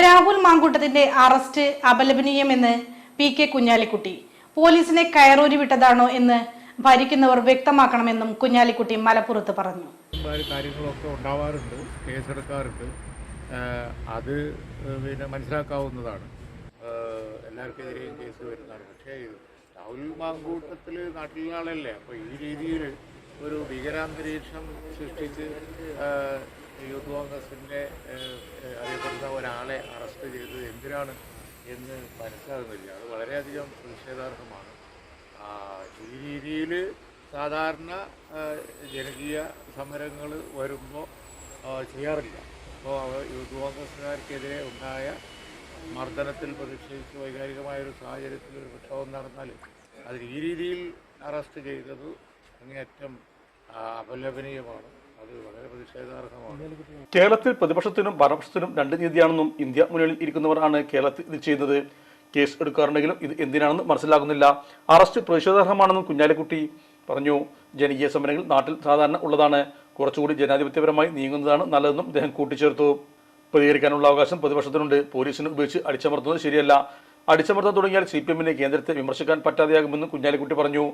രാഹുൽ മാങ്കൂട്ടത്തിന്റെ അറസ്റ്റ് അപലപനീയമെന്ന് പി.കെ. കുഞ്ഞാലിക്കുട്ടി. പോലീസിനെ കയറൂരി വിട്ടതാണോ എന്ന് ഭരിക്കുന്നവർ വ്യക്തമാക്കണമെന്നും കുഞ്ഞാലിക്കുട്ടി മലപ്പുറത്ത് പറഞ്ഞു. കാര്യങ്ങളൊക്കെ ഉണ്ടാവാറുണ്ട്, കേസെടുക്കാറുണ്ട്. അത് മനസ്സിലാക്കാവുന്നതാണ്. എല്ലാവർക്കെതിരെയും കേസ് വരുന്നതാണ്. പക്ഷേ രാഹുൽ മാങ്കൂട്ടത്തിൽ നാട്ടിലുള്ള ആളല്ലേ. അപ്പോൾ ഈ രീതിയിൽ ഒരു ഭീകരാന്തരീക്ഷം സൃഷ്ടിച്ച് യൂത്ത് കോൺഗ്രസിൻ്റെ അറിയപ്പെടുന്ന ഒരാളെ അറസ്റ്റ് ചെയ്തത് എന്തിനാണ് എന്ന് മനസ്സിലാകുന്നില്ല. അത് വളരെയധികം പ്രതിഷേധാർഹമാണ്. ഈ രീതിയിൽ സാധാരണ ജനകീയ സമരങ്ങൾ വരുമ്പോൾ ചെയ്യാറില്ല. അപ്പോൾ യൂത്ത് കോൺഗ്രസ്സുകാർക്കെതിരെ ഉണ്ടായ മർദ്ദനത്തിൽ പ്രതിഷേധിച്ച് വൈകാരികമായൊരു സാഹചര്യത്തിൽ ഒരു പ്രക്ഷോഭം നടന്നാൽ അത് ഈ രീതിയിൽ അറസ്റ്റ് ചെയ്തത് അങ്ങേയറ്റം അപലപനീയമാണ്. അത് വളരെ പ്രതിഷേധാർഹമാണ്. കേരളത്തിൽ പ്രതിപക്ഷത്തിനും ഭരണപക്ഷത്തിനും രണ്ട് നീതിയാണെന്നും ഇന്ത്യ മുന്നണിയിൽ ഇരിക്കുന്നവർ ആണ് കേരളത്തിൽ ഇത് ചെയ്യുന്നത്. കേസ് എടുക്കാറുണ്ടെങ്കിലും ഇത് എന്തിനാണെന്ന് മനസ്സിലാകുന്നില്ല. അറസ്റ്റ് പ്രതിഷേധാർഹമാണെന്നും കുഞ്ഞാലിക്കുട്ടി പറഞ്ഞു. ജനകീയ സമരങ്ങൾ നാട്ടിൽ സാധാരണ ഉള്ളതാണ്. കുറച്ചുകൂടി ജനാധിപത്യപരമായി നീങ്ങുന്നതാണ് നല്ലതെന്നും അദ്ദേഹം കൂട്ടിച്ചേർത്തു. പ്രതികരിക്കാനുള്ള അവകാശം പ്രതിപക്ഷത്തിനുണ്ട്. പോലീസിന് ഉപയോഗിച്ച് അടിച്ചമർത്തുന്നത് ശരിയല്ല. അടിച്ചമർത്താൻ തുടങ്ങിയാൽ CPM-നെ കേന്ദ്രത്തെ വിമർശിക്കാൻ പറ്റാതെയാകുമെന്നും കുഞ്ഞാലിക്കുട്ടി പറഞ്ഞു.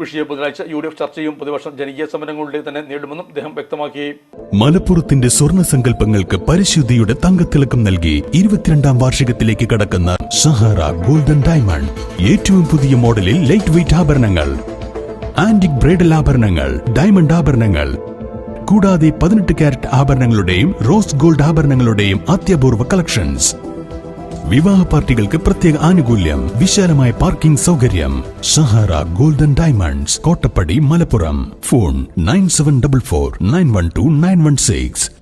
വിഷയം ബുധനാഴ്ച UDF ചർച്ചയും പ്രതിപക്ഷം ജനകീയ സമരങ്ങളുടെ തന്നെ നേടുമെന്നും അദ്ദേഹം വ്യക്തമാക്കി. മലപ്പുറത്തിന്റെ സ്വർണ്ണ സങ്കല്പങ്ങൾക്ക് പരിശുദ്ധിയുടെ തങ്കത്തിളക്കം നൽകി 22ാം വാർഷികത്തിലേക്ക് കടക്കുന്ന സഹാറ ഗോൾഡൻ ഡയമണ്ട്. ഏറ്റവും പുതിയ മോഡലിൽ ലൈറ്റ് വെയ്റ്റ് ആഭരണങ്ങൾ, ആന്റിക് ബ്രൈഡൽ ആഭരണങ്ങൾ, ഡയമണ്ട് ആഭരണങ്ങൾ കൂടാതെ 18 കാരറ്റ് ആഭരണങ്ങളുടെയും റോസ് ഗോൾഡ് ആഭരണങ്ങളുടെയും അത്യപൂർവ കളക്ഷൻസ്. വിവാഹ പാർട്ടികൾക്ക് പ്രത്യേക ആനുകൂല്യം, വിശാലമായ പാർക്കിംഗ് സൗകര്യം. Sahara golden diamonds, Kottappadi, Malappuram. Phone 9744 912 916.